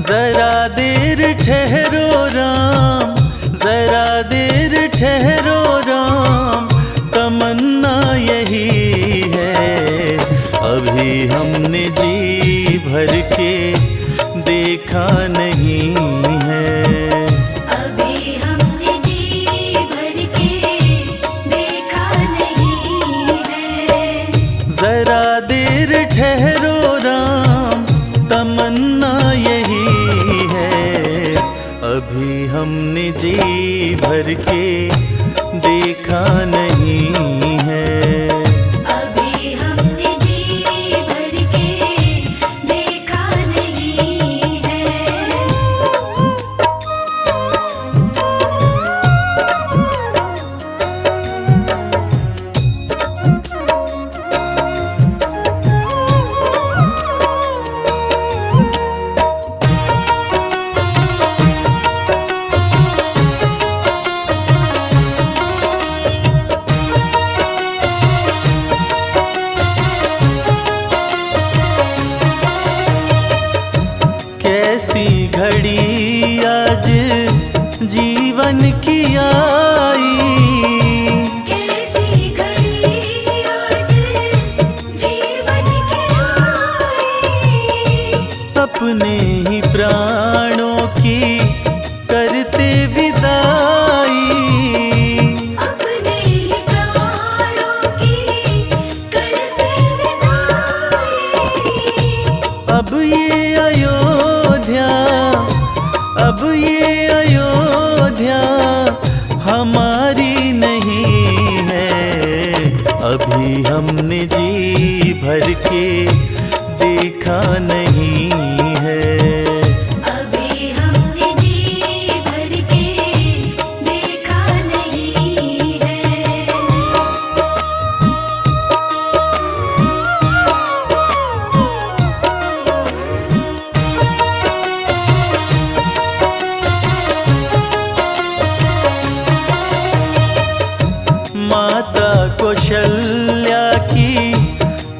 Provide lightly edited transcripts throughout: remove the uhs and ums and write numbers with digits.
जरा देर ठहरो राम, जरा देर ठहरो राम, तमन्ना यही है। अभी हमने जी भर के देखा नहीं है। अभी हमने जी भर के देखा नहीं है। जरा देर ठहरो राम, तमन्ना यही है। अभी हमने जी भर के देखा नहीं है। अभी हमने जी भर के देखा नहीं है। कैसी घड़ी आज जीवन की आई, कैसी घड़ी आज जीवन की आई। अपने ही प्राणों की करते विदाई। अपने ही प्राणों की करते विदाई। अब ये अयोध्या, अब ये अयोध्या हमारी नहीं है। अभी हमने जी भर के देखा नहीं है। अभी हमने जी भर के देखा नहीं है। माता कौशल्या की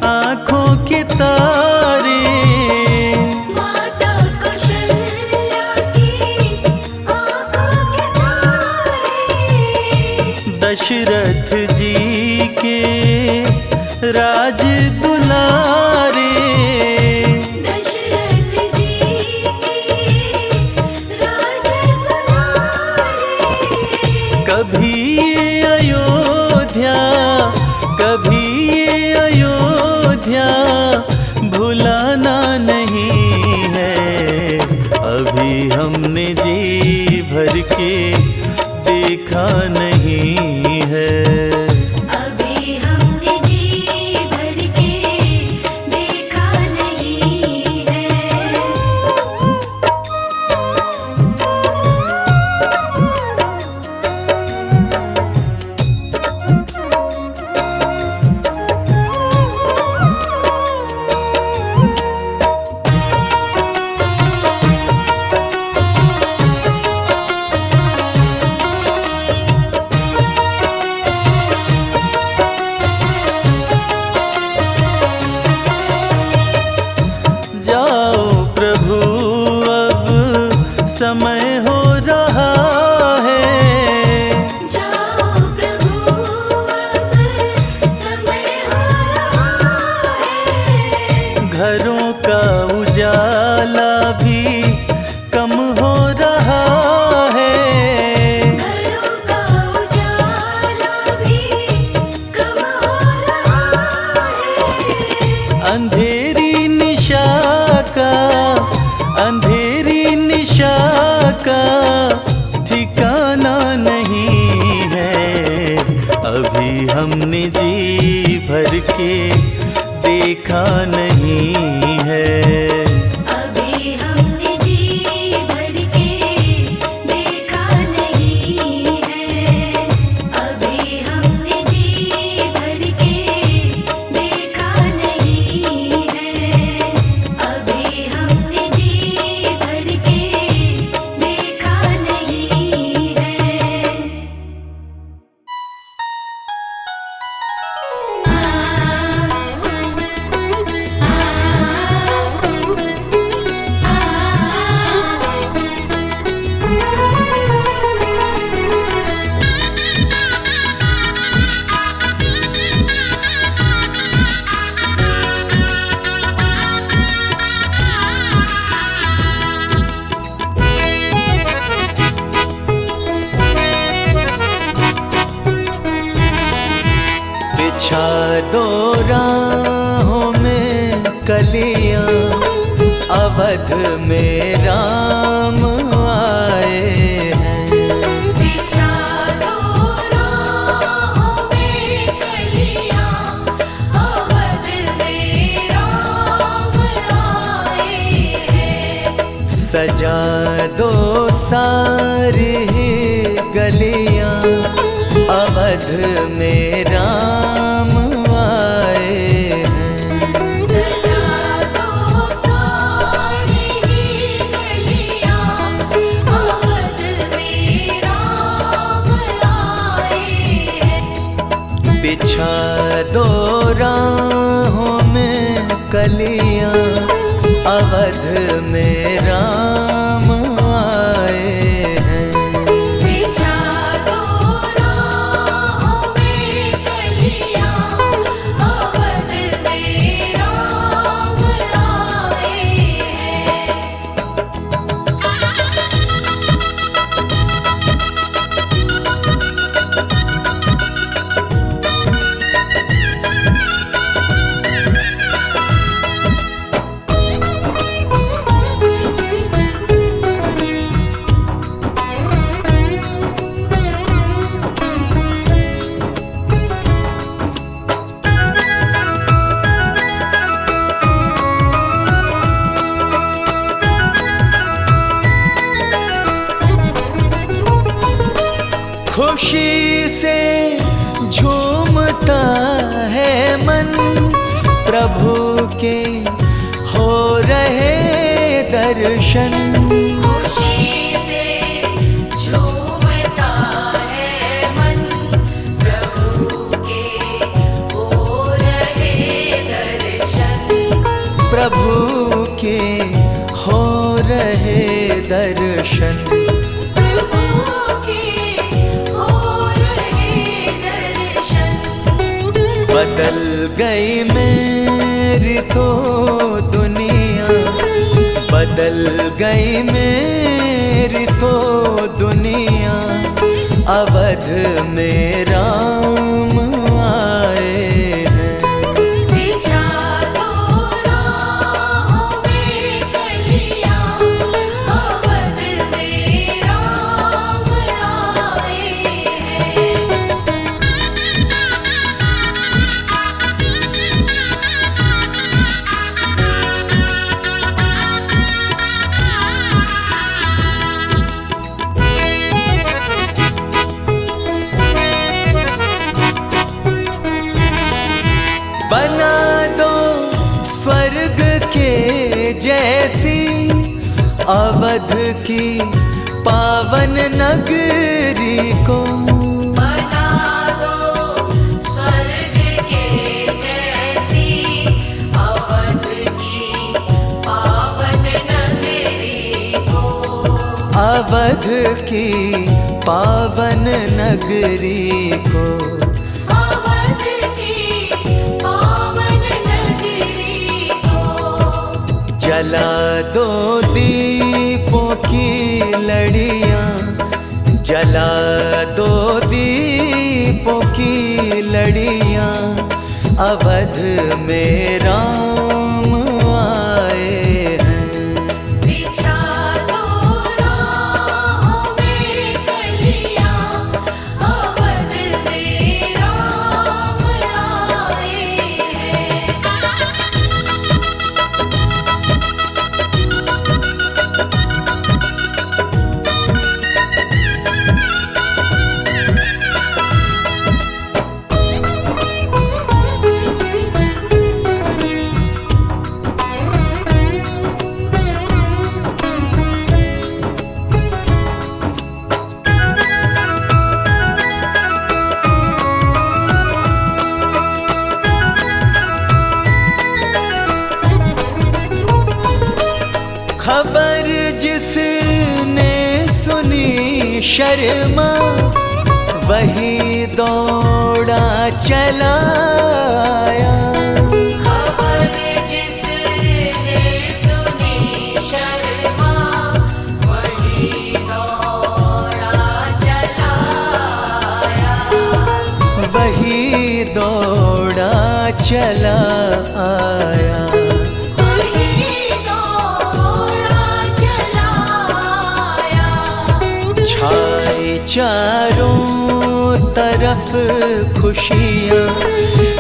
आँखों के तारे, माता कौशल्या की आँखों के तारे। दशरथ जी के राज दुलारे। दशरथ जी के राज दुलारे। कभी ये अयोध्या, कभी ये अयोध्या भुलाना नहीं है। अभी हमने जी भर के देखा नहीं है। अभी हमने जी भर के देखा नहीं है। जाओ प्रभु अब समय हो रहा है। जाओ प्रभु अब समय हो रहा है। घरों का उजाला भी कम हो रहा है। घरों का उजाला भी कम हो रहा है। अंधेरी निशा का, अंधेरी निशा का ठिकाना नहीं है। अभी हमने जी भर के देखा नहीं है। अभी हमने जी भर के देखा नहीं है। अभी हमने जी भर के देखा नहीं है। अभी हमने जी भर के देखा नहीं है। आ में राम आए हैं। बिछा दो राहों में कलियां, अवध में राम आए हैं। सजा दो सारी गलियां, अवध में राम आए हैं। सजा दो सारी गलियां, अवध में राम आए हैं। बिछा दो राहों में कलियां, अवध में राम आए हैं। बिछा दो राहों में कलियां, अवध में राम आए हैं। खुशी से झूमता है मन, प्रभु के हो रहे दर्शन। खुशी से झूमता है मन, प्रभु के हो रहे दर्शन। प्रभु के हो रहे दर्शन। प्रभु के हो रहे दर्शन। बदल गई मेरी तो दुनिया, बदल गई मेरी तो दुनिया, अवध में राम आए हैं। बिछा दो राहों में कलियां, अवध में राम आए हैं। बना दो स्वर्ग के जैसी अवध की पावन नगरी को। बना दो स्वर्ग के जैसी अवध की पावन नगरी को। अवध की पावन नगरी को। अवध की पावन नगरी को। जला दो दीपों की लड़ियां, जला दो दीपों की लड़ियां, अवध में राम आए हैं। बिछा दो राहों में कलियां, अवध में राम आए हैं। खबर जिसने सुनी शर्मा, वही दौड़ा चला आया। खबर जिसने सुनी शर्मा, वही दौड़ा चला आया। वही दौड़ा चला आया। वही दौड़ा चारों तरफ खुशियाँ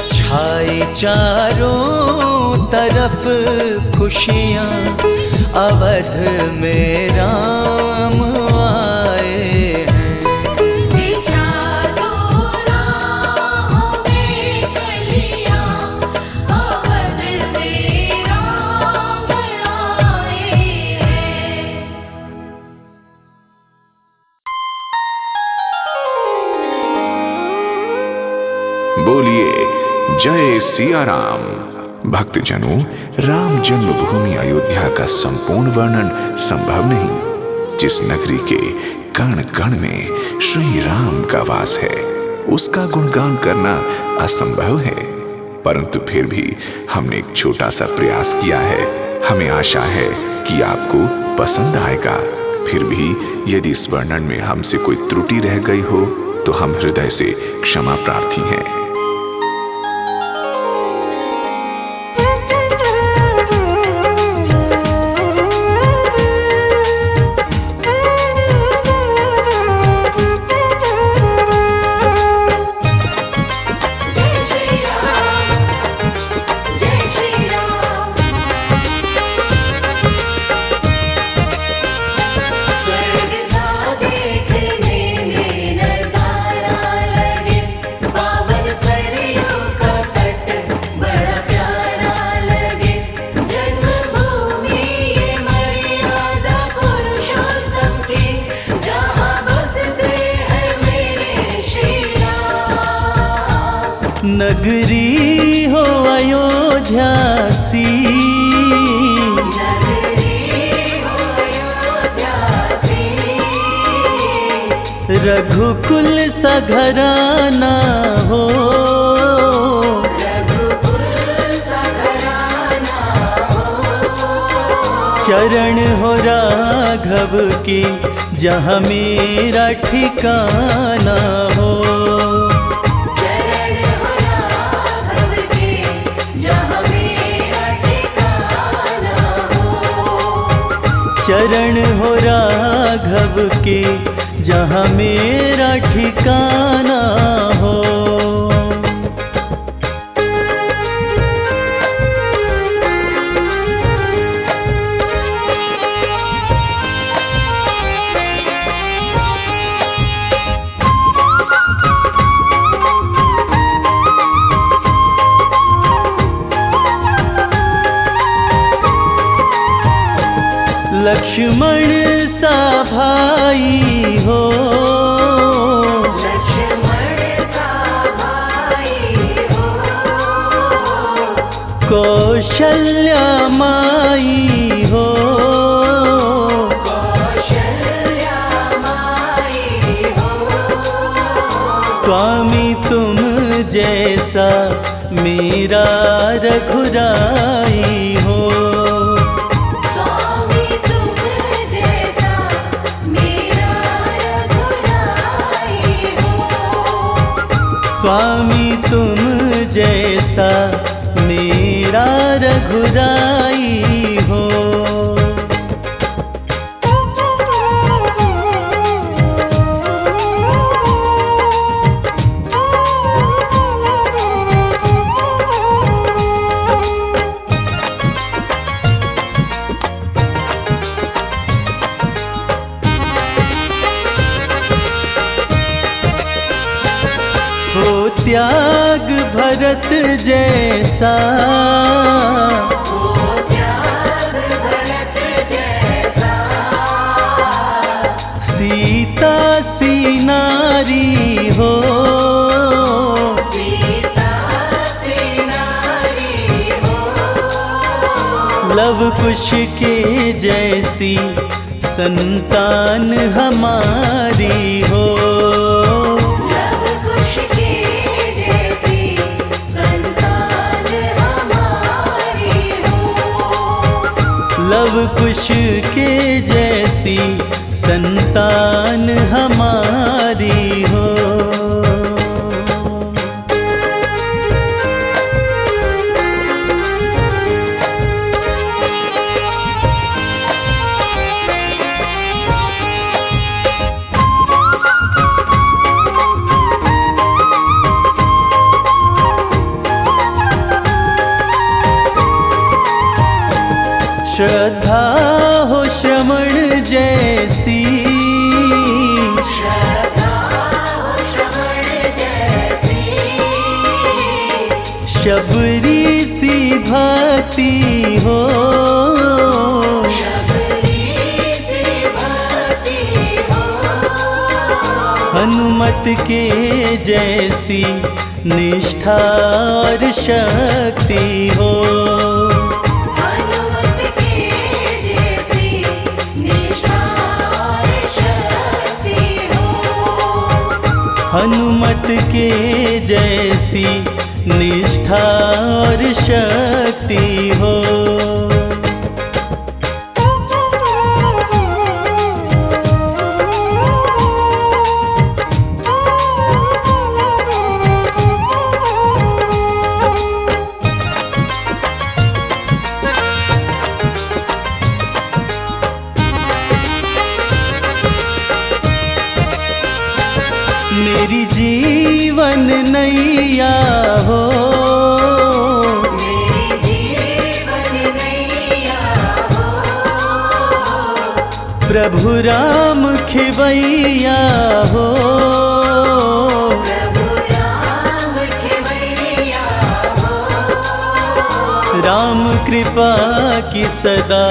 छाई, चारों तरफ खुशियाँ, अवध में राम आए हैं। बिछा दो राहों में कलियां, अवध में राम आए हैं। बोलिए जय सिया राम। भक्तजनों, राम जन्मभूमि अयोध्या का संपूर्ण वर्णन संभव नहीं। जिस नगरी के कण कण में श्री राम का वास है, उसका गुणगान करना असंभव है। परंतु फिर भी हमने एक छोटा सा प्रयास किया है। हमें आशा है कि आपको पसंद आएगा। फिर भी यदि इस वर्णन में हमसे कोई त्रुटि रह गई हो तो हम हृदय से क्षमा प्रार्थी हैं। जय श्री राम, जय श्री राम। स्वर्ग सा देखने में नजारा लगे, पावन सरयू का तट बड़ा प्यारा लगे। जन्मभूमि ये मर्यादा पुरुषोत्तम की, जहाँ बसते हैं मेरे श्री राम। नगरी हो अयोध्या सी, नगरी हो अयोध्या सी, रघुकुल सा घराना हो। रघुकुल सा घराना हो। चरण हो राघव के, जहाँ मेरा ठिकाना हो। चरण हो राघव के, जहाँ मेरा ठिकाना हो। चरण हो राघव के, जहाँ मेरा ठिकाना हो। लक्ष्मण सा भाई हो, लक्ष्मण सा भाई हो। कौशल्या माई हो। कौशल्या माई हो। स्वामी तुम जैसा मेरा रघुराई हो। स्वामी तुम जैसा मेरा रघुराई हो। स्वामी तुम जैसा मेरा रघुराई हो। हो त्याग भरत जैसा, हो त्याग भरत जैसा। सीता सी नारी हो। सीता सी नारी हो। लव कुश के जैसी संतान हमारी हो। लव कुश के जैसी संतान हमारी हो। लव कुश के जैसी संतान हमारी हो। श्रद्धा हो श्रवण जैसी, श्रद्धा हो श्रवण जैसी, शबरी सी भक्ति हो, शबरी सी भक्ति हो, हनुमत के जैसी निष्ठा और शक्ति हो, हनुमत के जैसी निष्ठा और शक्ति हो, हनुमत के जैसी निष्ठा और शक्ति हो। मेरी जीवन नैया हो, मेरी जीवन नैया हो, प्रभु राम खेवैया हो, प्रभु राम खेवैया हो, राम कृपा की सदा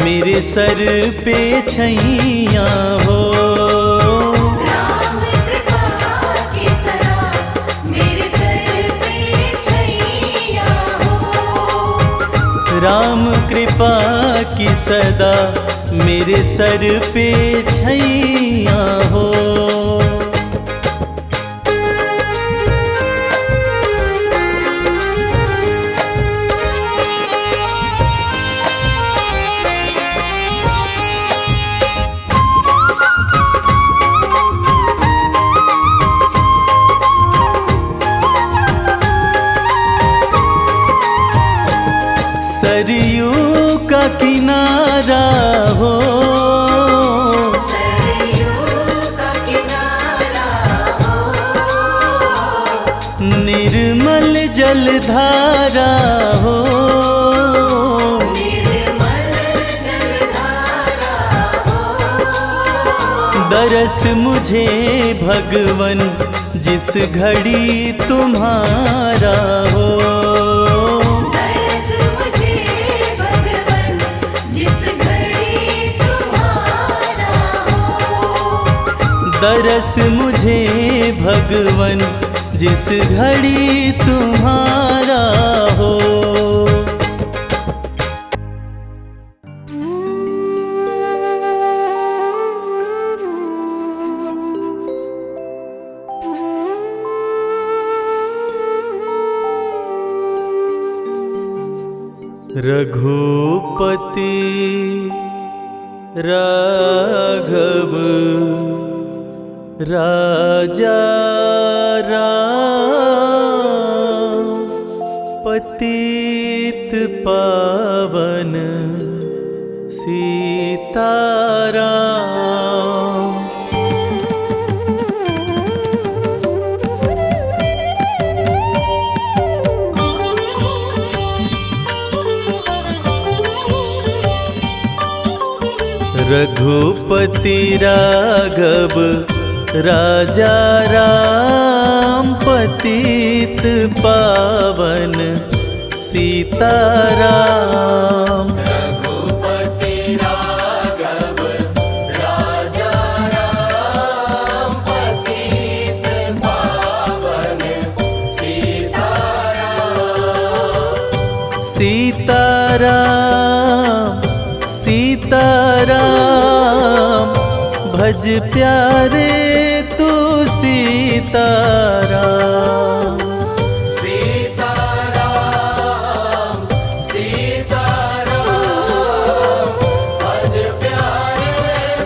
मेरे सर पे छैया हो, राम कृपा की सदा मेरे सर पे छैया हो, राम कृपा की सदा मेरे सर पे छैया हो। सरयू का किनारा हो, सरयू का किनारा हो, निर्मल जलधारा हो, निर्मल जलधारा हो, दरस मुझे भगवन जिस घड़ी तुम्हारा हो, दरस मुझे भगवन जिस घड़ी तुम्हारा हो, दरस मुझे भगवन जिस घड़ी तुम्हारा हो। रघुपति राघव राजा राम, पतित पावन सीताराम। रघुपति राघव राजा राम, पतित पावन सीताराम। रघुपति राघव राजा राम, पतित पावन सीताराम। सीताराम सीताराम, भज प्यारे तू सीताराम। सीताराम सीताराम, भज प्यारे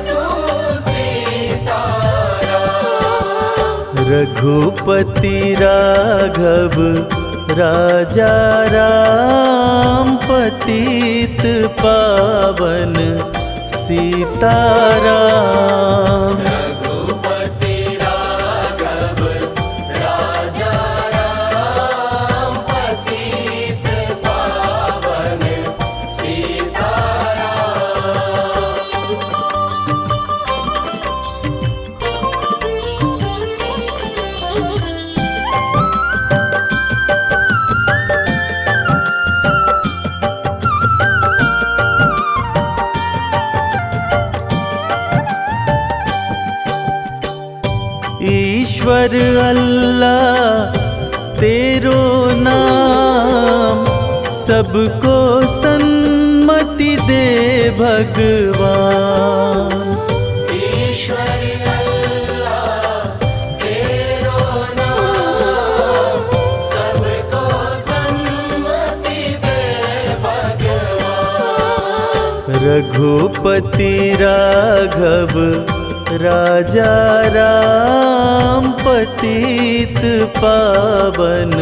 तू सीताराम। रघुपति राघव राजा राम, पतित पावन सीताराम। रघुपति राघव राजा राम, पतित पावन सीताराम। ईश्वर अल्लाह तेरो नाम, सबको सन्मति दे भगवान। ईश्वर अल्लाह तेरो नाम, सबको सन्मति दे भगवान। रघुपति राघव राजा राम, पतित पावन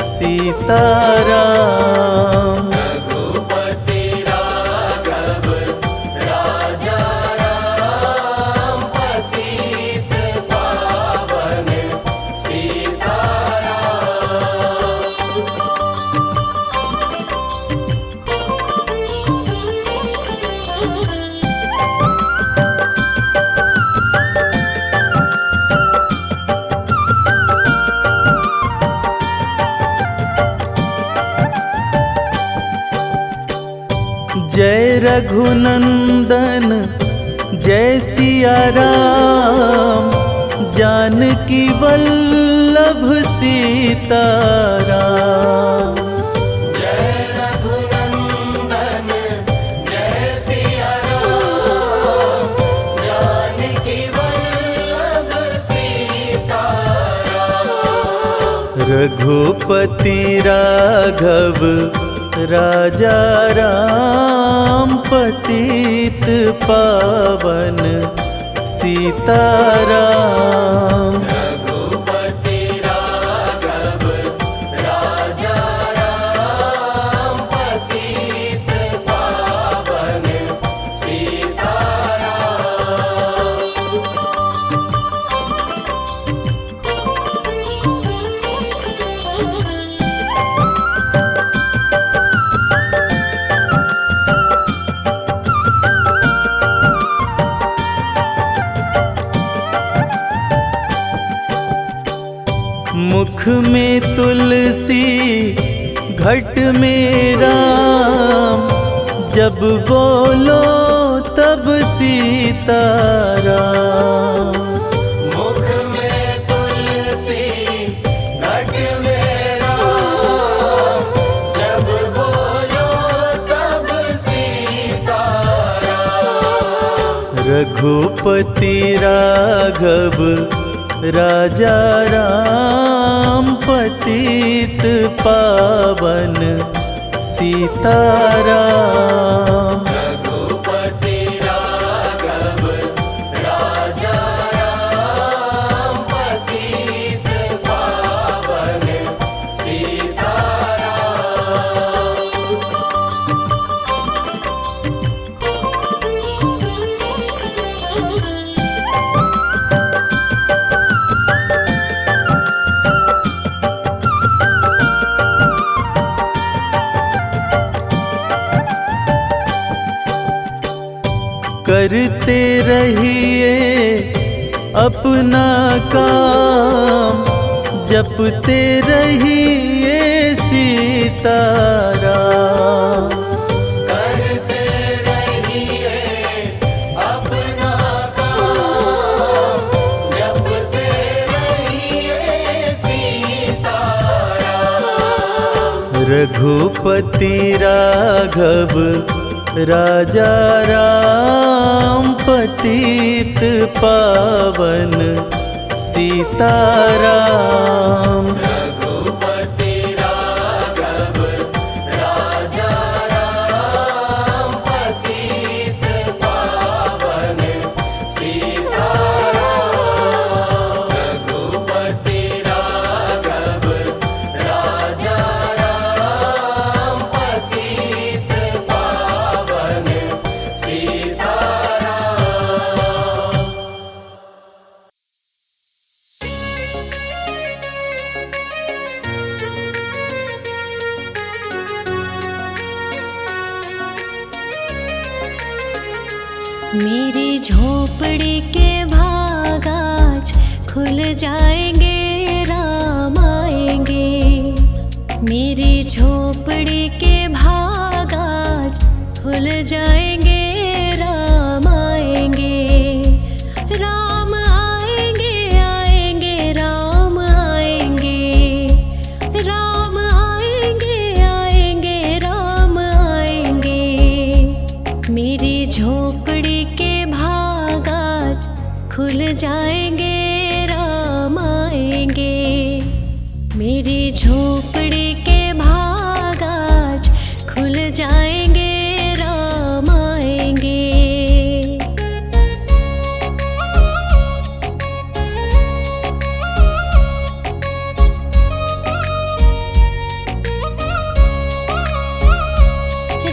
सीताराम। रघुपति राघव राजा राम, पतित पावन सीताराम। जय रघुनंदन जय सिया राम, जानकी वल्लभ सीताराम। जय रघुनंदन जय सिया राम, जानकी वल्लभ सीताराम। रघुपति राघव राजा राम, पतित पावन सीताराम। रघुपति राघव राजा राम, पतित पावन मुख में तुलसी घट में राम, जब बोलो तब सीताराम। मुख में तुलसी घट में राम, जब बोलो तब सीताराम। रघुपति राघव राजा राम, पतित पावन सीताराम। रघुपति राघव राजा राम, पतित पावन करते रहिए अपना काम, जपते रहिए सीताराम। करते रहिए अपना काम, जपते रहिए सीताराम। रघुपति राघव राजा राम, पतित पावन सीताराम। रघुपति राघव राजा राम, पतित पावन सीताराम। रघुपति राघव राजा राम, पतित पावन सीताराम। मेरी झोपड़ी के भाग आज खुल जाएंगे, राम आएंगे। मेरी झोपड़ी के भाग आज खुल जाएंगे, राम आएंगे। राम आएंगे आएंगे खुल जाएंगे, राम आएंगे। मेरी झोपड़ी के भाग आज खुल जाएंगे, राम आएंगे।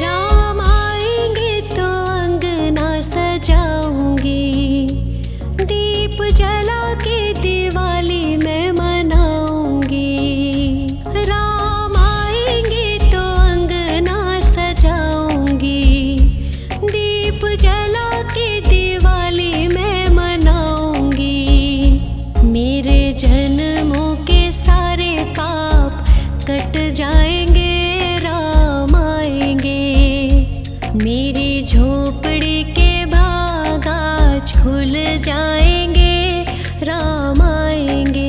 राम आएंगे तो अंगना सजाऊंगी, दीप जला के दिवाली मैं मनाऊंगी। राम आएंगे तो अंगना सजाऊंगी, दीप जला के दिवाली मैं मनाऊंगी। मेरे जन्मों के सारे पाप कट जाएंगे, राम आएंगे। मेरी झोपड़ी के भाग आज खुल जाएंगे, राम आएंगे।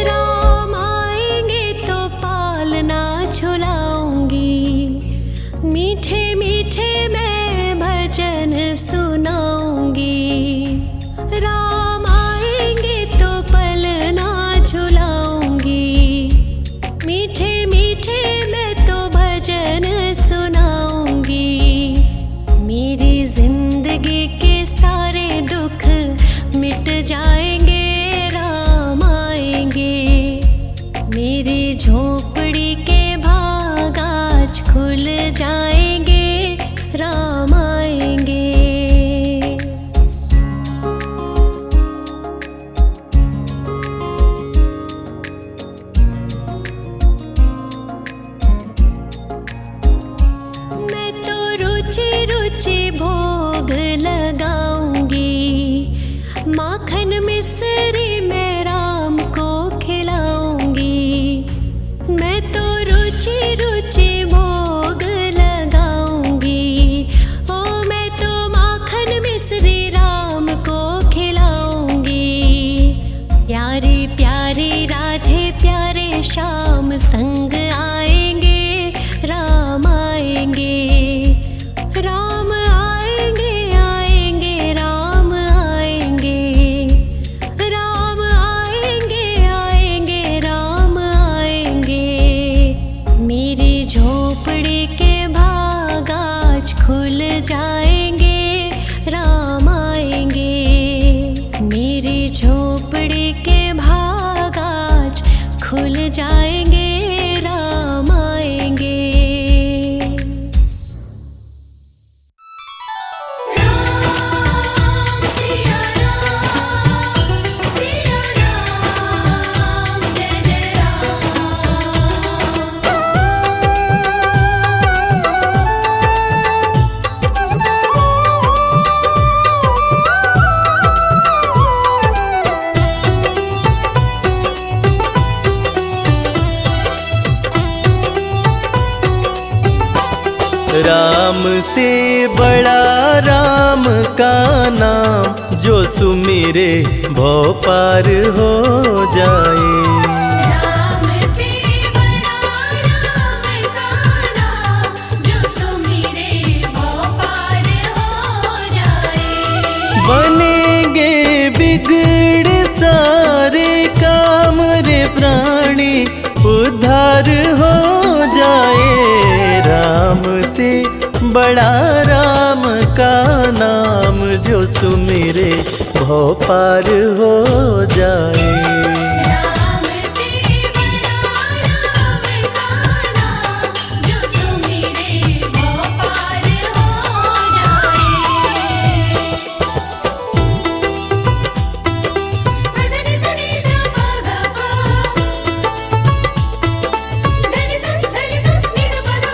राम आएंगे तो पालना झुलाऊंगी, मीठे मीठे मैं भजन सुनाऊंगी। राम आएंगे तो पलना झुलाऊंगी, मीठे मीठे मैं तो भजन सुनाऊंगी। मेरी जिंदगी के सारे दुख मिट जाएंगे, राम आएंगे। मेरी झोपड़ी के भाग आज खुल जाएंगे, राम आएंगे। मैं तो रुचि रुचि भोग लगाऊंगी, माखन मिश्री मैं राम को खिलाऊंगी। मैं तो रुचि रुचि भोग लगाऊंगी, ओ मैं तो माखन मिश्री राम को खिलाऊंगी। प्यारे प्यारे राधे प्यारे श्याम संग आएंगे, राम आएंगे। राम आएंगे आएंगे राम आएंगे, राम आएंगे आएंगे राम आएंगे। मेरी झोपड़ी के भाग आज खुल जाएंगे, राम आएंगे। मेरी झोपड़ी के भाग आज खुल जाएंगे, राम आएंगे। राम सिया राम, सिया राम, जय जय राम। राम से बड़ा राम का नाम, जो सुमिरे भव पार हो जाए। राम से बड़ा राम का नाम, जो सुमिरे भव पार हो जाए। बनेंगे बिगड़ सारे काम रे प्राणी, उद्धार हो जाए। राम से बड़ा राम का नाम, जो सुमिरे भव पार हो जाए। राम से बड़ा राम का नाम, जो सुमिरे भव पार हो जाए। धनि सनि ध प ध प, धनि सनि नि ध प ध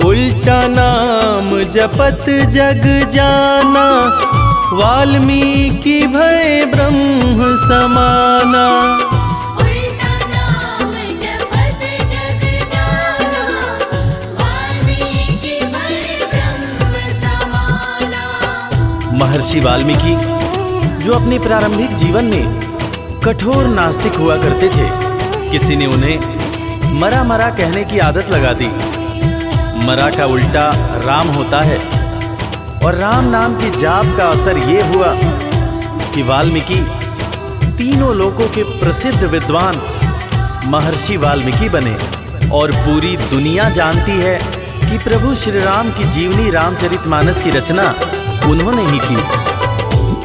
उल्टा नाम जपत जग जाना, वाल्मीकि भय ब्रह्म समाना। उल्टा नाम जपत जग जाना, वाल्मीकि महर्षि वाल्मीकि जो अपने प्रारंभिक जीवन में कठोर नास्तिक हुआ करते थे, किसी ने उन्हें मरा मरा कहने की आदत लगा दी। मरा का उल्टा राम होता है और राम नाम की जाप का असर ये हुआ कि वाल्मीकि तीनों लोकों के प्रसिद्ध विद्वान महर्षि वाल्मीकि बने। और पूरी दुनिया जानती है कि प्रभु श्री राम की जीवनी रामचरितमानस की रचना उन्होंने ही की।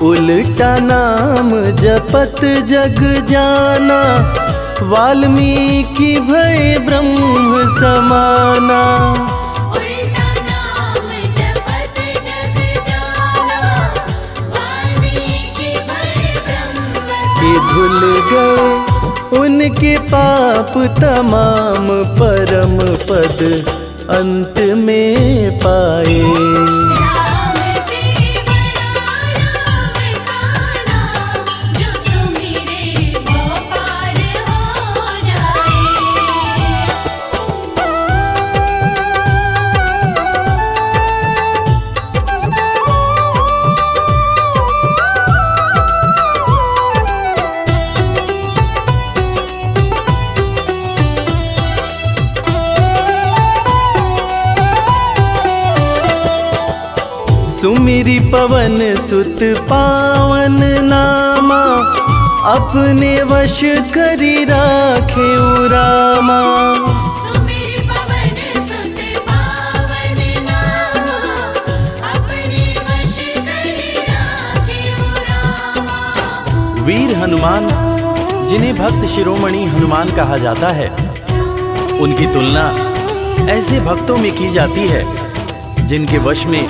उल्टा नाम जपत जग जाना, वाल्मीकि भय ब्रह्म समाना। उल्टा नाम जपत जग जाना, वाल्मीकि भय ब्रह्म कि धुल गए उनके पाप तमाम, परम पद अंत में पाए। राम से बड़ा राम का नाम, जो सुमिरे वो पार हो जाए। सुमिरी पवन सुत पावन नामा, अपने वश करी राखे रामा। सुमिर पवन सुत पावन नामा, अपने वश करि राखे रामा। वीर हनुमान, जिन्हें भक्त शिरोमणि हनुमान कहा जाता है, उनकी तुलना ऐसे भक्तों में की जाती है जिनके वश में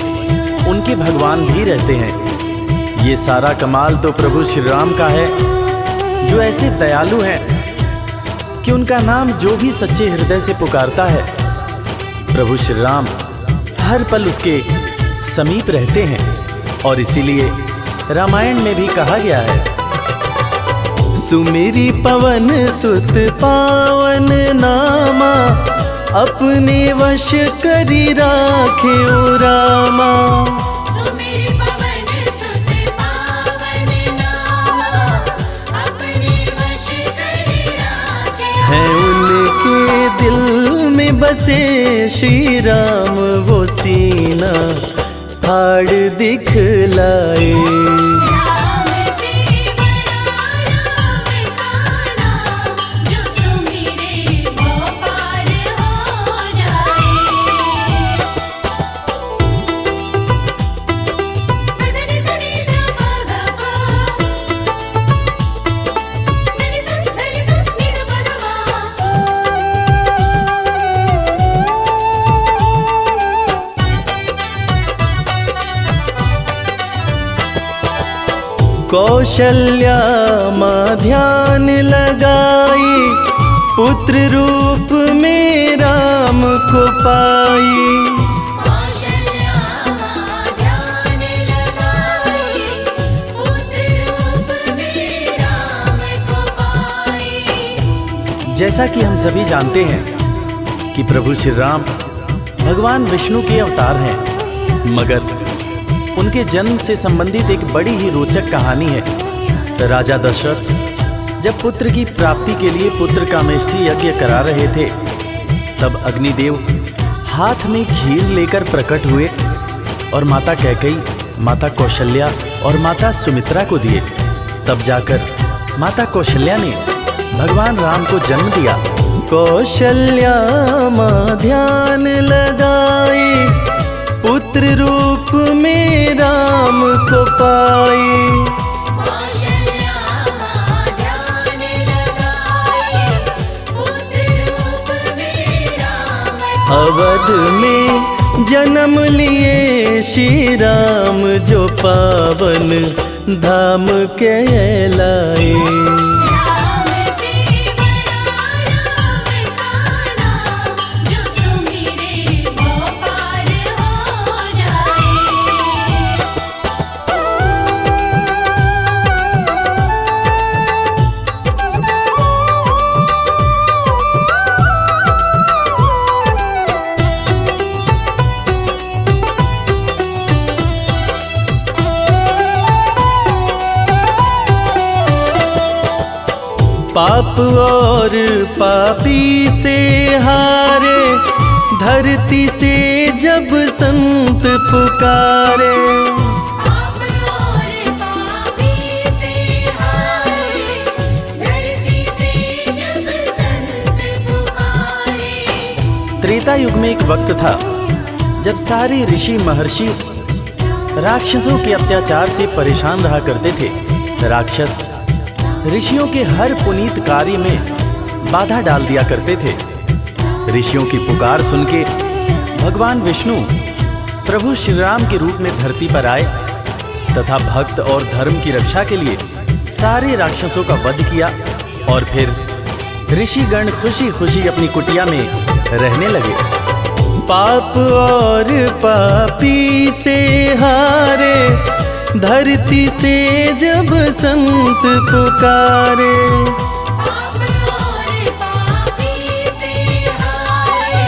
उनके भगवान भी रहते हैं। ये सारा कमाल तो प्रभु श्री राम का है, जो ऐसे दयालु हैं कि उनका नाम जो भी सच्चे हृदय से पुकारता है, प्रभु श्री राम हर पल उसके समीप रहते हैं। और इसीलिए रामायण में भी कहा गया है, सुमिरी पवन सुत पावन नामा, अपने वश करी राखे रामा। सुमिर पवन सुत पावन नामा, अपने वश करि राखे। है उनके दिल में बसे श्री राम, वो सीना फाड़ दिखलाए। राम से बड़ा राम का नाम, जो सुमिरे वो पार हो जाए। धनि सनि ध प ध प, धनि स नि ध प ध म। कौशल्या माँ ध्यान लगाई, पुत्र रूप में राम को पाई। कौशल्या माँ ध्यान लगाई, पुत्र रूप में राम को पाई। जैसा कि हम सभी जानते हैं कि प्रभु श्री राम भगवान विष्णु के अवतार हैं, मगर उनके जन्म से संबंधित एक बड़ी ही रोचक कहानी है। राजा दशरथ जब पुत्र की प्राप्ति के लिए पुत्र कामेष्ठी यज्ञ करा रहे थे, तब अग्निदेव हाथ में खीर लेकर प्रकट हुए और माता कैकेयी, माता कौशल्या और माता सुमित्रा को दिए। तब जाकर माता कौशल्या ने भगवान राम को जन्म दिया। कौशल्या माँ ध्यान लगाई, पुत्र रूप में राम को पाई। कौशल्या माँ ध्यान लगाई, पुत्र रूप में राम को अवध में जन्म लिए श्री राम, जो पावन धाम कहलाए। राम से बड़ा राम का नाम, जो सुमिरे वो पार हो जाए। पाप और पापी से हारे, धरती से जब संत पुकारे। पाप और पापी से हारे, धरती से जब संत पुकारे। त्रेता युग में एक वक्त था जब सारे ऋषि महर्षि राक्षसों के अत्याचार से परेशान रहा करते थे। राक्षस ऋषियों के हर पुनीत कार्य में बाधा डाल दिया करते थे। ऋषियों की पुकार सुन के भगवान विष्णु प्रभु श्री राम के रूप में धरती पर आए तथा भक्त और धर्म की रक्षा के लिए सारे राक्षसों का वध किया और फिर ऋषिगण खुशी खुशी अपनी कुटिया में रहने लगे। पाप और पापी से हारे, धरती से जब संत पुकारे। पाप और पापी से हारे,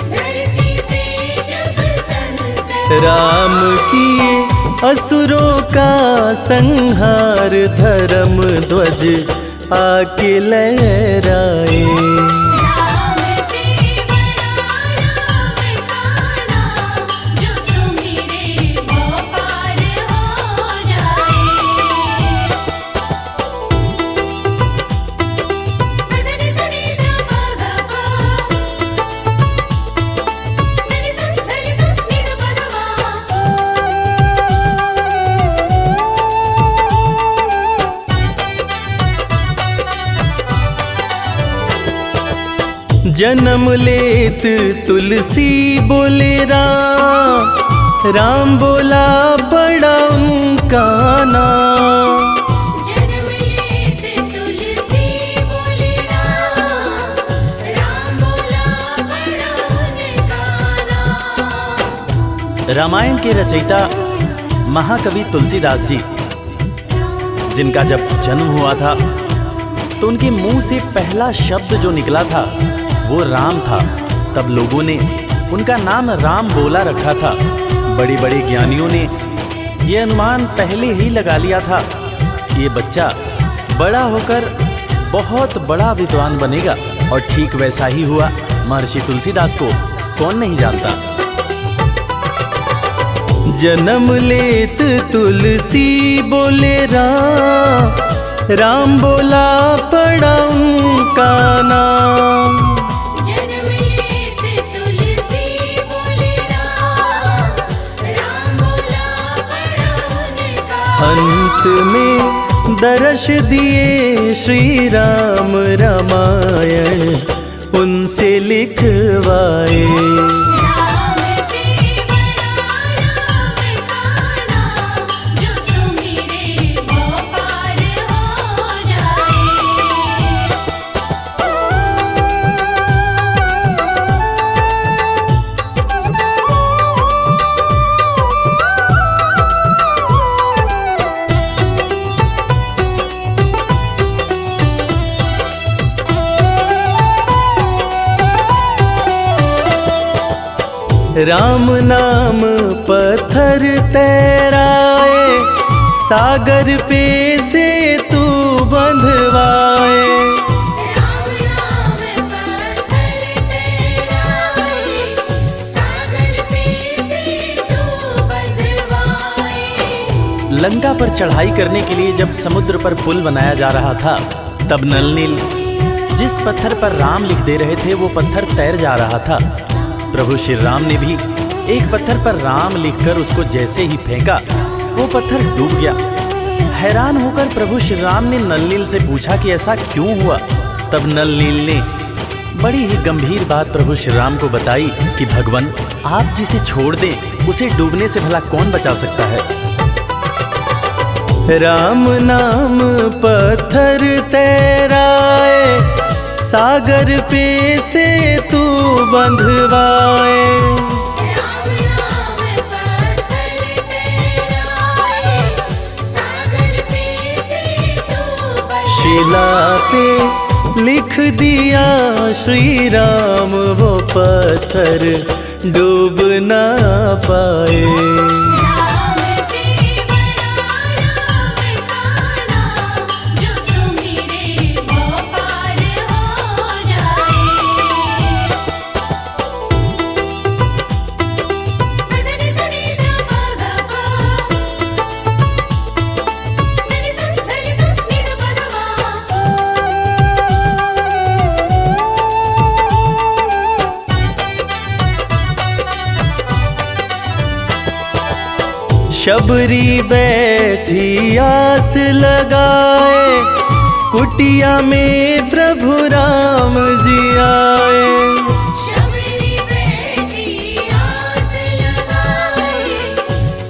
धरती से जब संत राम किए असुरों का संहार, धर्म ध्वज आके लहराए। राम से बड़ा राम का नाम, जो सुमिरे वो पार हो जाए। मदनि सनि ध प ग प, मदनि सनि धनि स नि ध प ध मा। जन्म लेत तुलसी बोले राम, राम बोला बड़ा उनका नाम। जन्म लेत तुलसी बोले राम, राम बोला बड़ा उनका नाम। रामायण के रचयिता महाकवि तुलसीदास जी, जिनका जब जन्म हुआ था तो उनके मुंह से पहला शब्द जो निकला था वो राम था। तब लोगों ने उनका नाम राम बोला रखा था। बड़े बड़े ज्ञानियों ने ये अनुमान पहले ही लगा लिया था कि ये बच्चा बड़ा होकर बहुत बड़ा विद्वान बनेगा, और ठीक वैसा ही हुआ। महर्षि तुलसीदास को कौन नहीं जानता। जन्म लेत तुलसी बोले राम, राम बोला पड़ा उनका नाम। जन्म लेत तुलसी बोले राम, राम बोला बड़ा उनका। अंत में दर्श दिए श्री राम, रामायण उनसे लिखवाए। राम से बड़ा राम का नाम, जो सुमिरे वो पार हो जाए। राम नाम पत्थर तैराए, सागर पे से तू बंधवाए। राम नाम पत्थर तैराए, सागर पे से तू बंधवाए। लंका पर चढ़ाई करने के लिए जब समुद्र पर पुल बनाया जा रहा था, तब नल नील जिस पत्थर पर राम लिख दे रहे थे वो पत्थर तैर जा रहा था। प्रभु श्री राम ने भी एक पत्थर पर राम लिखकर उसको जैसे ही फेंका, वो पत्थर डूब गया। हैरान होकर प्रभु श्री राम ने नल नील से पूछा कि ऐसा क्यों हुआ। तब नल नील ने बड़ी ही गंभीर बात प्रभु श्री राम को बताई कि भगवान, आप जिसे छोड़ दें उसे डूबने से भला कौन बचा सकता है। राम नाम पत्थर तैराए, सागर पे से तू बंधवाए। राम नाम पत्थर तैराए, सागर पे से तू बंधवाए। शिला पे लिख दिया श्री राम, वो पत्थर डूब ना पाए। राम से बड़ा राम का नाम, जो सुमिरे वो शबरी बैठी आस लगाए, कुटिया में प्रभु राम जी आए। शबरी बैठी आस लगाए,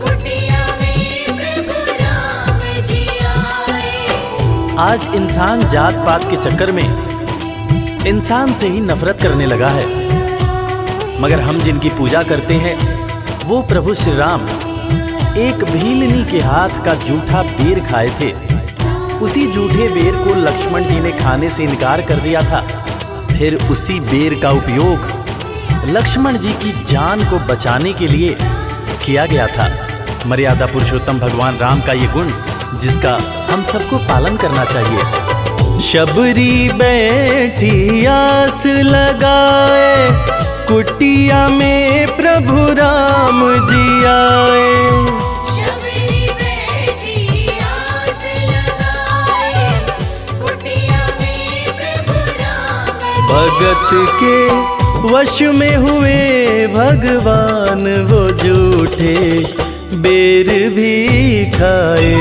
कुटिया में प्रभु राम जी आए। आज इंसान जात पात के चक्कर में इंसान से ही नफरत करने लगा है, मगर हम जिनकी पूजा करते हैं वो प्रभु श्री राम एक भीलनी के हाथ का जूठा बेर खाए थे। उसी जूठे बेर को लक्ष्मण जी ने खाने से इनकार कर दिया था। फिर उसी बेर का उपयोग लक्ष्मण जी की जान को बचाने के लिए किया गया था। मर्यादा पुरुषोत्तम भगवान राम का ये गुण जिसका हम सबको पालन करना चाहिए। शबरी बैठी आस लगाए, कुटिया में प्रभु राम जी आए। शबरी बैठी आस लगाए, कुटिया में प्रभु राम जी भगत के वश में हुए भगवान, वो जूठे बेर भी खाए।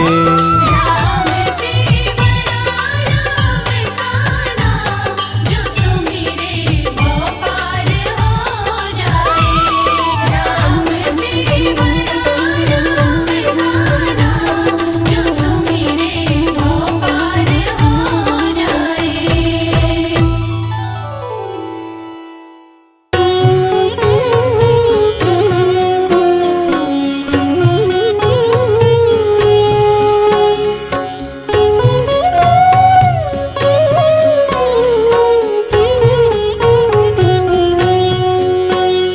राम से बड़ा राम का नाम, जो सुमिरे वो पार हो जाए। राम से बड़ा राम का नाम, जो सुमिरे वो पार हो जाए।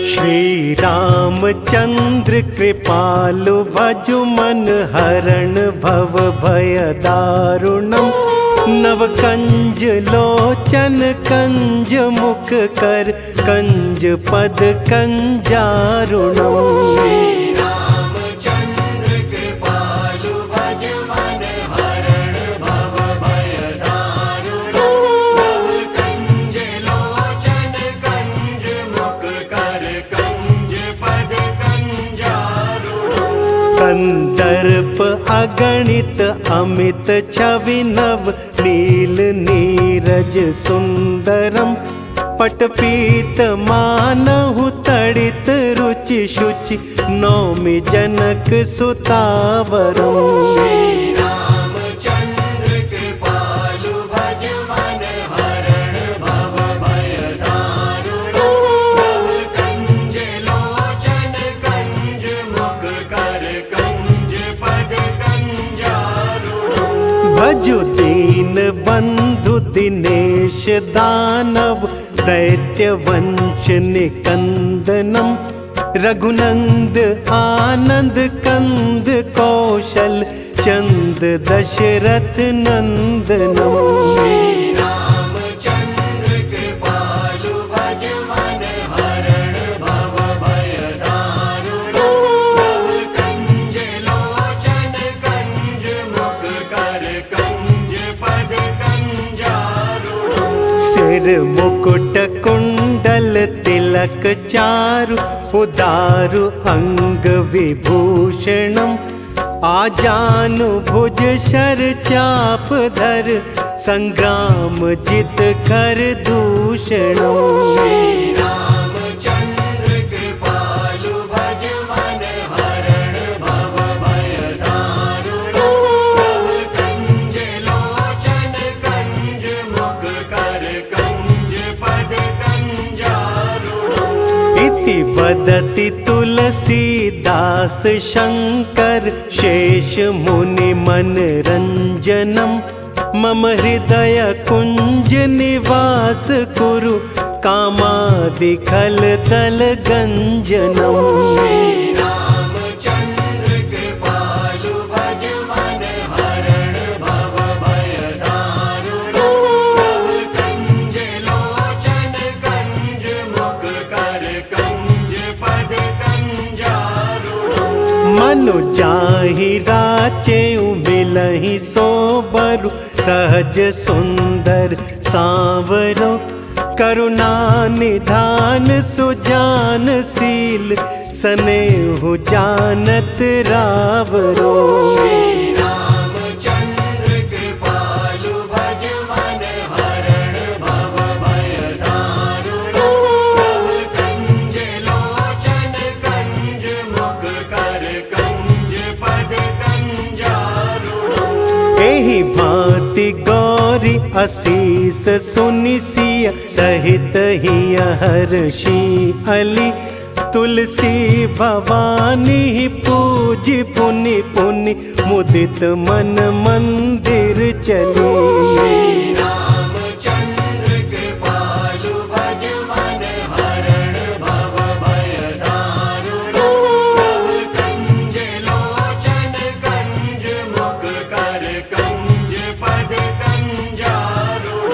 श्री रामचंद्र कृपालु भजु मन हरण भव भय दारुणम। नव कंज लोचन कंज मुख कर कंज पद कंजारुणम। रामचंद्र कृपालु भज मन हरण भव भय दारुणम। नव कंज लोचन कंज मुख कर कंज पद कंजारुणम। कंदर्प अगणित अमित छवि नव नील नीरज सुंदरम। पटपीत मानहु तड़ित रुचि शुचि नौमि जनक सुतावरम। श्री रामचंद्र कृपालु भज मन हरण भव भय दारुणम। नव कंज लोचन कंज मुख कर कंज पद कंजारुणम। भजु दीन बंधु दिनेश दानव दैत्य वंश निकंदनम। रघुनंद आनंद कंद कौशल चंद दशरथ नंदनम। श्री रामचंद्र कृपालु भज मन हरण भव भय दारुणम। नव कंज लोचन कंज मुख कर कंज पद कंजारुणम। सिर मुकुट कुंडल तिलक चारु उदारु अंग विभूषणम। आजानु भुज शर चाप धर संग्राम जित कर दूषणम। श्री रामचंद्र कृपालु भज मन हरण भव भय दारुणम। नव कंज लोचन कंज मुख कर कंज पद कंजारुणम। इति वदति तुलसीदास शंकर शेष मुनि मनरंजनम। मम हृदय कुंज निवास कुरु कामादि खल दल गंजनम। श्री रामचंद्र कृपालु भज मन हरण भव भय दारुणम। नव कंज लोचन कंज मुख कर कंज पद कंजारुणम। मनु जाहि राचे मिलहि सोबरु सहज सुंदर सांवरो। करुणा निधान सुजान शील स्नेहु जानत रावरो। श्री रामचंद्र कृपालु भज मन हरण भव भय दारुण। प्रभु कंज लोचन कंज मुख कर कंज पद कंजारुण। एहि भांति गौरी असीस सुनि सिय सहित ही हर्षि अली। तुलसी भवानी पूजी पुनि पुनि मुदित मन मंदिर चली। श्री रामचंद्र कृपालु भज मन हरण भव भय दारुण। प्रभु कंज लोचन कंज मुख कर कंज पद कंजारुण।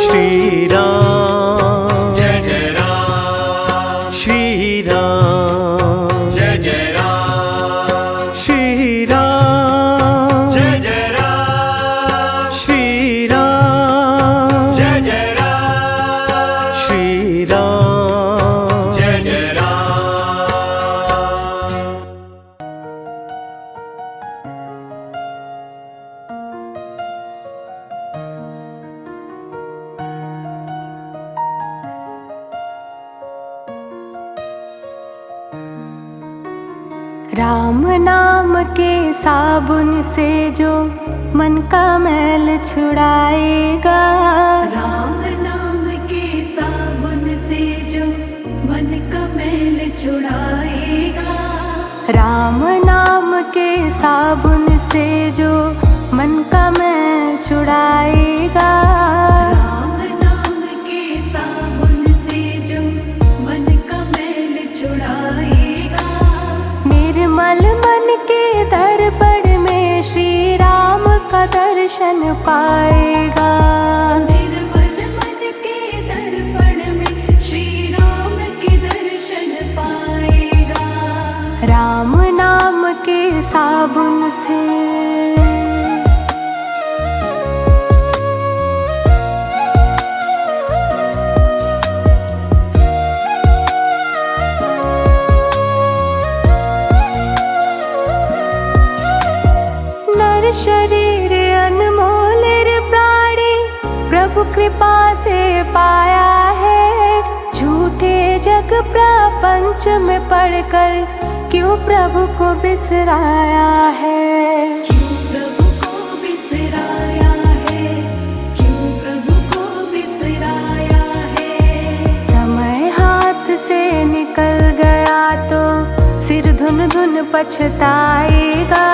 श्री राम जय जय राम, श्री राम जय जय राम, श्री राम जय जय राम, श्री राम जय जय राम, श्री राम जय जय राम। राम नाम के साबुन से जो मन का मैल छुड़ाएगा। राम नाम के साबुन से जो मन का मैल छुड़ाएगा। राम नाम के साबुन से जो मन का मैल छुड़ाएगा। राम नाम के साबुन से जो मन का मैल छुड़ाएगा। निर्मल मन के दर्पण में श्री राम का दर्शन पाएगा। निर्मल मन के दर्पण में श्री राम के दर्शन पाएगा। राम नाम के साबुन से नर शरीर अनमोल रे प्राणी प्रभु कृपा से पाया है। झूठे जग प्रपंच में पड़कर क्यों प्रभु को बिसराया है। क्यों प्रभु को बिसराया है, क्यों प्रभु को बिसराया है। समय हाथ से निकल गया तो सिर धुन धुन पछताएगा।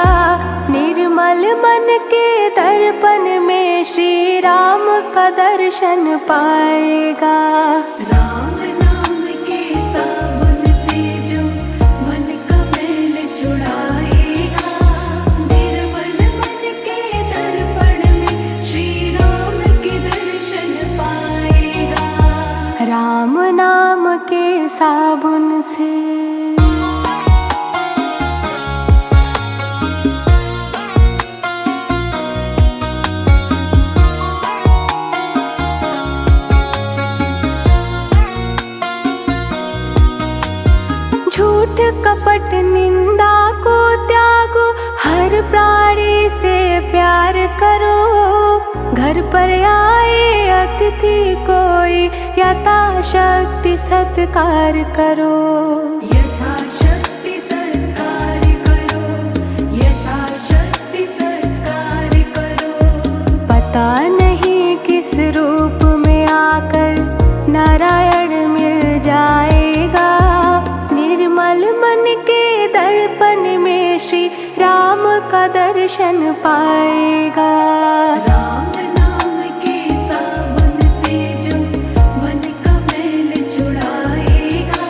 निर्मल मन के दर्पण में श्री राम का दर्शन पाएगा। राम नाम के साबुन से जो मन का मैल छुड़ाएगा। निर्मल मन के दर्पण में श्री राम के दर्शन पाएगा। राम नाम के साबुन से झूठ कपट निंदा को त्यागो। हर प्राणी से प्यार करो। घर पर आए अतिथि कोई यथाशक्ति सत्कार करो। यथाशक्ति सत्कार करो, यथाशक्ति सत्कार करो। पता नहीं किस रूप में आकर नारायण मिल जाएगा। निर्मल मन के दर्पण में श्री राम का दर्शन पाएगा। राम नाम के साबुन से जो मन का मैल छुड़ाएगा।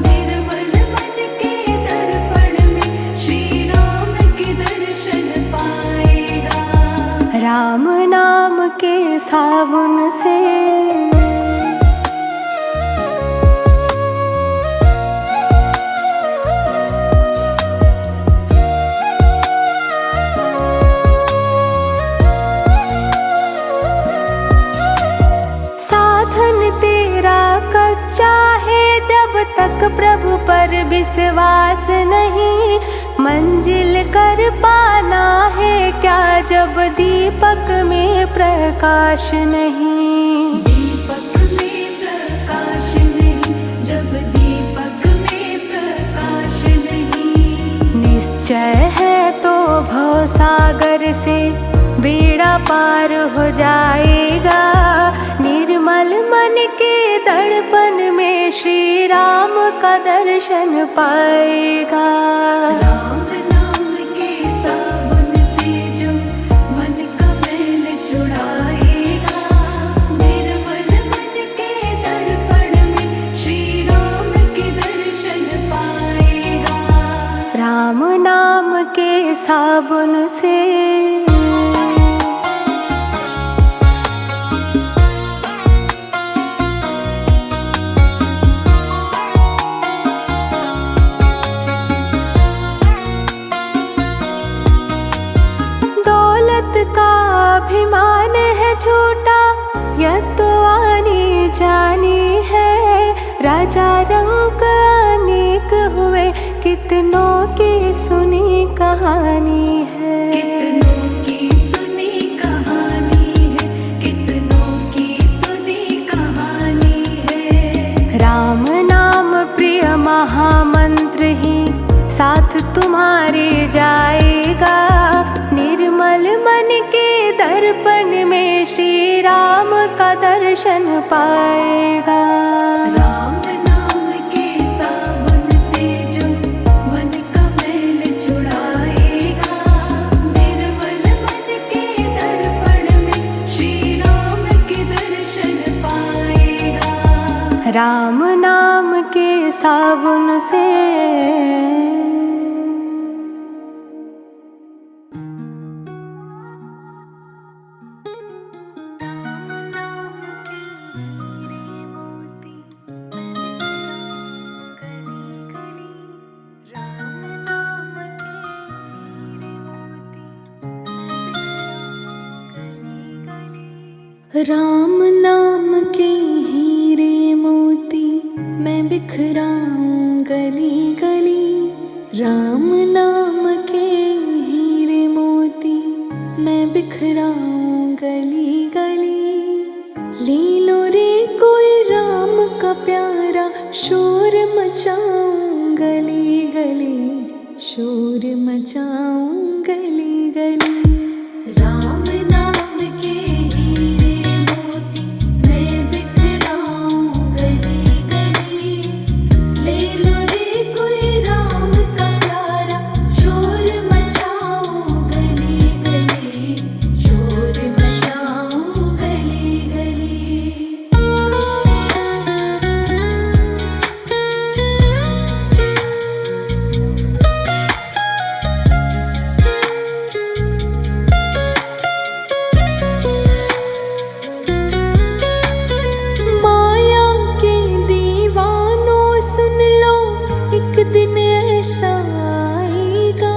निर्मल मन के दर्पण में श्री राम के दर्शन पाएगा। राम नाम के साबुन से तक प्रभु पर विश्वास नहीं, मंजिल कर पाना है क्या जब दीपक में प्रकाश नहीं। दीपक में प्रकाश नहीं, जब दीपक में प्रकाश नहीं। निश्चय है तो भवसागर से बेड़ा पार हो जाएगा, निर्मल मन के दर्पण में श्री राम का दर्शन पाएगा। राम नाम के साबुन से जो मन का मैल छुड़ाएगा, निर्मल मन के दर्पण में श्री राम के दर्शन पाएगा। राम नाम के साबुन से का अभिमान है झूठा, यह तो आनी जानी है। राजा रंक अनेक हुए, कितनों की सुनी कहानी है। कितनों की सुनी कहानी है, कितनों की सुनी कहानी है। राम नाम प्रिय महामंत्र ही साथ तुम्हारे जाएगा, निर्मल मन के दर्पण में श्री राम का दर्शन पाएगा। राम नाम के साबुन से जो मन का मैल छुड़ाएगा, निर्मल मन के दर्पण में श्री राम के दर्शन पाएगा। राम नाम के साबुन से राम नाम के हीरे मोती मैं बिखराऊं गली गली। राम नाम के हीरे मोती मैं बिखराऊं गली गली। ले लो रे कोई राम का प्यारा, शोर मचाऊं गली गली, शोर मचाऊं गली गली। राम नाम के हीरे मोती मैं बिखराऊं गली गली। ले लो रे कोई राम का प्यारा, शोर मचाऊं गली गली, शोर मचाऊं गली गली। माया के दीवानों सुन लो, एक दिन ऐसा आएगा,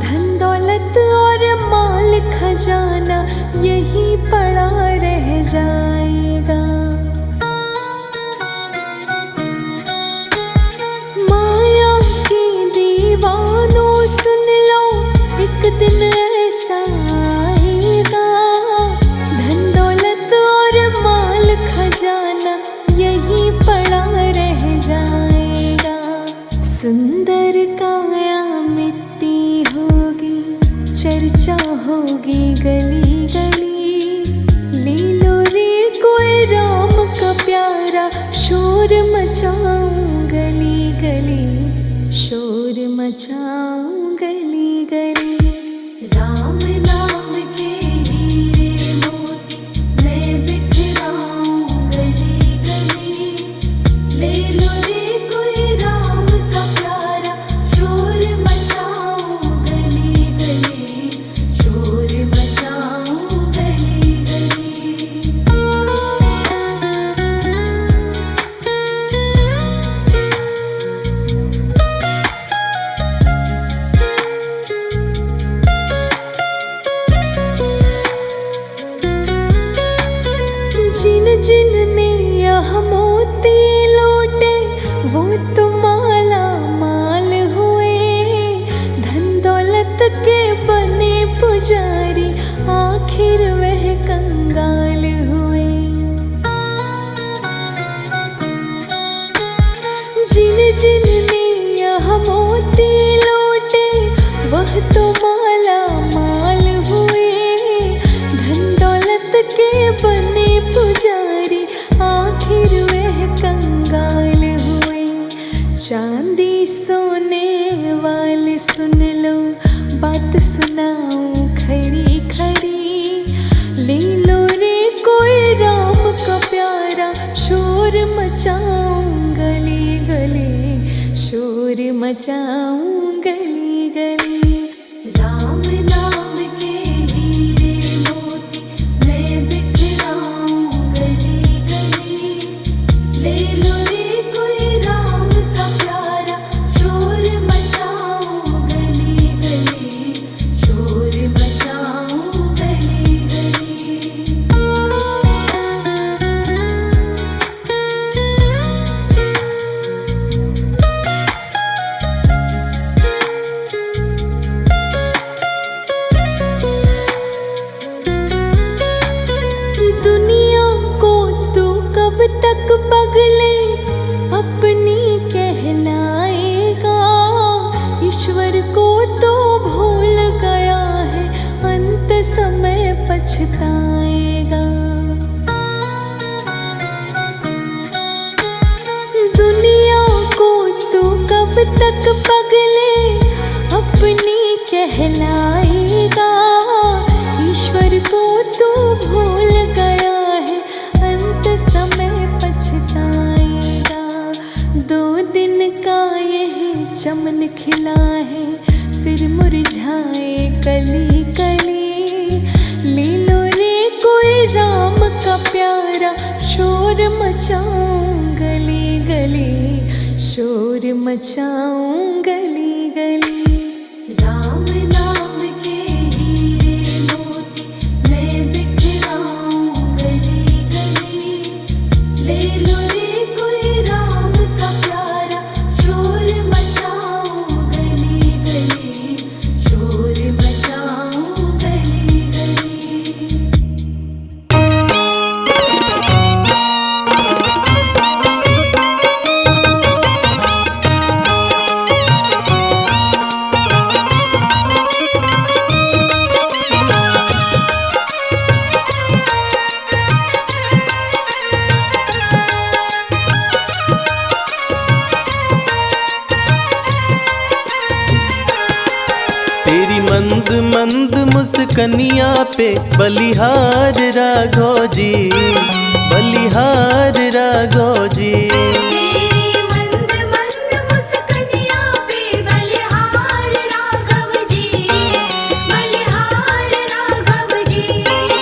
धन दौलत और माल खजाना यही पड़ा रह जाएगा। माया के दीवानों सुन लो, एक दिन ऐसा आएगा, धन दौलत और माल खजाना यही पड़ा रह जाएगा। सुंदर काया मिट्टी होगी, चर्चा होगी गली गली। ले लो रे कोई राम का प्यारा, शोर मचाऊं गली गली, शोर मचाऊं गली गली। राम नाम के हीरे मोती मैं बिखराऊं गली गली। ले लो रे कोई राम का प्यारा, शोर मचाऊं गली गली, शोर मचाऊं गली गली। जिनने यहाँ मोती लौटे वह तो माला माल हुए। धन दौलत के बने पुजारी आखिर वह कंगाल हुए। चांदी सोने वाले सुन लो बात सुनाऊं खरी खरी। ले लो रे कोई राम का प्यारा शोर मचाऊं गली गली। शोर मचाऊं गली गली। राम नाम के हीरे मोती मैं बिखराऊं गली गली। ले लो रे कोई राम का प्यारा शोर मचाऊं गली गली। शोर मचाऊं गली गली। दुनिया को तू कब तक पगले अपनी कहलाएगा। ईश्वर को तो भूल गया है अंत समय पछताएगा। दुनिया को तू कब तक पगले अपनी कहलाएगा। ईश्वर को तू भूल गया है अंत समय पछताएगा। 2 दिन का यही चमन खिला है फिर मुरझाए कली कली। ले लो रे कोई राम का प्यारा शोर मचाऊं गली गली। शोर मचाऊं गली गली। राम नाम के हीरे मोती मैं बिखराऊं गली गली। ले लो रे कोई राम का प्यारा शोर मचाऊं गली गली। शोर मचाऊं गली गली। तेरी मंद मंद मुस्कनिया पे बलिहार राघो जी। बलिहार राघो जी। तेरी मंद मंद मुस्कनिया पे बलिहार राघव जी। बलिहार राघव जी।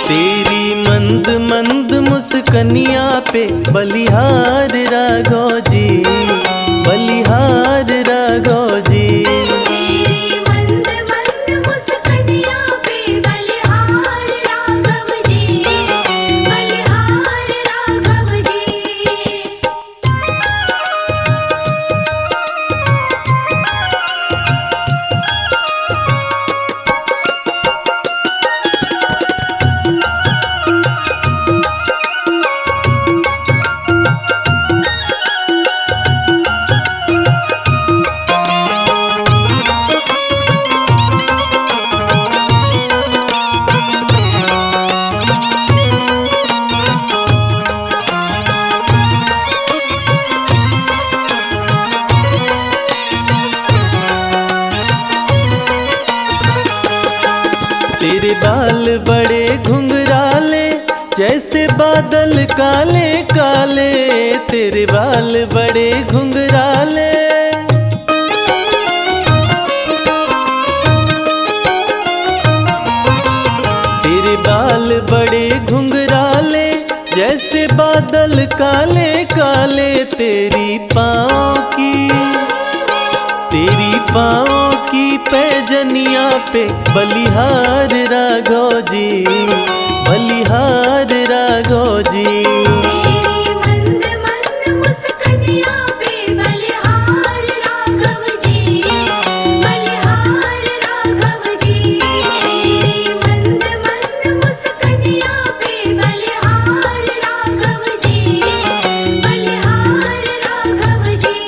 तेरी मंद मंद मुस्कनिया पे बलिहार राघो जी। बलिहार राघो जी। तेरी मंद मंद मुस्कनिया पे बलिहार राघव जी। बलिहार राघव जी। तेरे बाल बड़े घुंघराले जैसे बादल काले काले। तेरे बाल बड़े घुंघराले। तेरे बाल बड़े घुंघराले जैसे बादल काले काले। तेरी पाँव की पैजनिया पे बलिहार राघो जी। बलिहार राघो जी। तेरी मंद मंद मुस्कनिया पे बलिहार राघव जी। बलिहार राघव जी। तेरी मंद मंद मुस्कनिया पे बलिहार राघव जी। बलिहार राघव जी।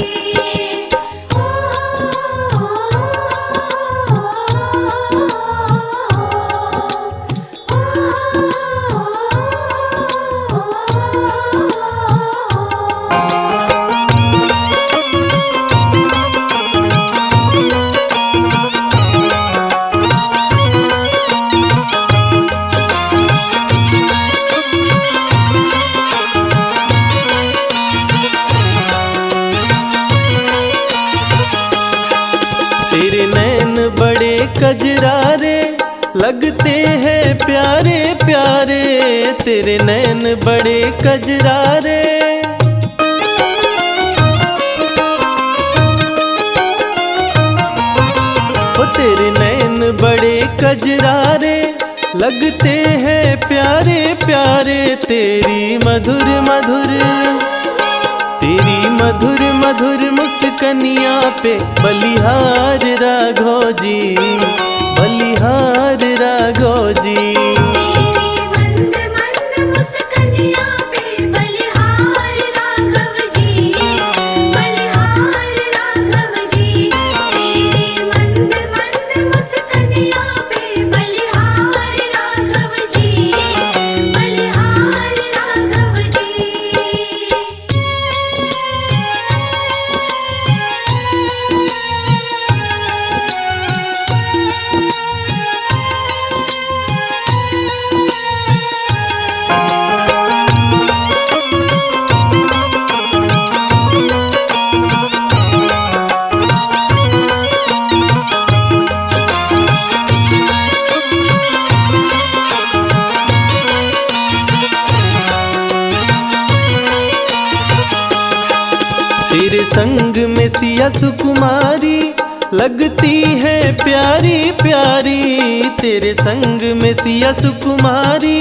बड़े कजरारे लगते हैं प्यारे प्यारे, तेरे नैन बड़े कजरारे। ओ तेरे नैन बड़े कजरारे लगते हैं प्यारे प्यारे, तेरी मधुर मधुर मुस्कनिया पे बलिहार राघव जी, बलिहार राघव जी। तेरी मंद मंद मुस्कनिया पे बलिहार राघव जी, बलिहार राघव जी। तेरी मंद मंद मुस्कनिया पे बलिहार राघव जी, बलिहार राघव जी। तेरे संग में सिया सुकुमारी लगती है प्यारी प्यारी, तेरे संग में सिया सुकुमारी।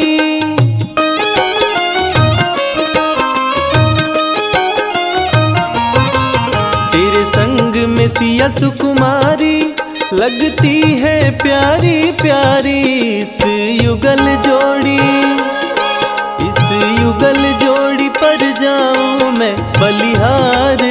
तेरे संग में सिया सुकुमारी लगती है प्यारी प्यारी, इस युगल जोड़ी पर जाऊं मैं बलिहार